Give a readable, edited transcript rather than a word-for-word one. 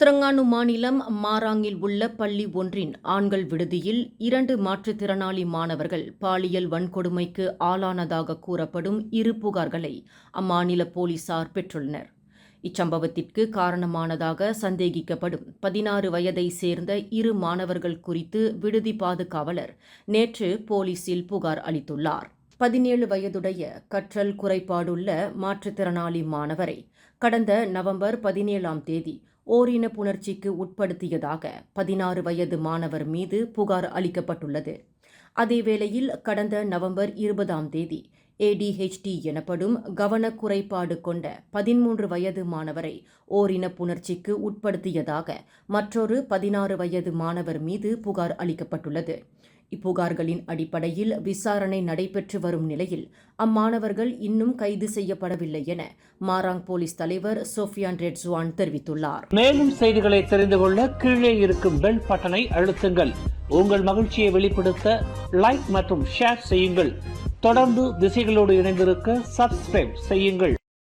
Terengganu மாநிலம் மாராங்கில் உள்ள பள்ளி ஒன்றின் ஆண்கள் விடுதியில் 2 மாற்றுத்திறனாளி மாணவர்கள் பாலியல் வன்கொடுமைக்கு ஆளானதாக கூறப்படும் 2 புகார்களை அம்மாநில போலீசார் பெற்றுள்ளனர். இச்சம்பவத்திற்கு காரணமானதாக சந்தேகிக்கப்படும் 16 வயதை சேர்ந்த 2 மாணவர்கள் குறித்து விடுதி பாதுகாவலர் நேற்று போலீசில் புகார் அளித்துள்ளார். 17 வயதுடைய கற்றல் குறைபாடுள்ள மாற்றுத்திறனாளி மாணவரை கடந்த நவம்பர் 17ஆம் தேதி ஓரின புணர்ச்சிக்கு உட்படுத்தியதாக 16 வயது மாணவர் மீது புகார் அளிக்கப்பட்டுள்ளது. அதேவேளையில் கடந்த நவம்பர் 20ஆம் தேதி ADHD எனப்படும் கவனக்குறைபாடு கொண்ட 13 வயது மாணவரை ஓரின புணர்ச்சிக்கு உட்படுத்தியதாக மற்றொரு 16 வயது மாணவர் மீது புகார் அளிக்கப்பட்டுள்ளது. இப்புகார்களின் அடிப்படையில் விசாரணை நடைபெற்று வரும் நிலையில் அம்மாணவர்கள் இன்னும் கைது செய்யப்படவில்லை என மாராங் போலீஸ் தலைவர் சோஃபியான் ரெட்ஸ்வான் தெரிவித்துள்ளார். மேலும் செய்திகளை தெரிந்து கொள்ள கீழே இருக்கும் பெல் பட்டனை அழுத்துங்கள். உங்கள் மகிழ்ச்சியை வெளிப்படுத்த லைக் மற்றும் ஷேர் செய்யுங்கள். தொடர்ந்து திசைகளோடு இணைந்திருக்க சப்ஸ்கிரைப் செய்யுங்கள்.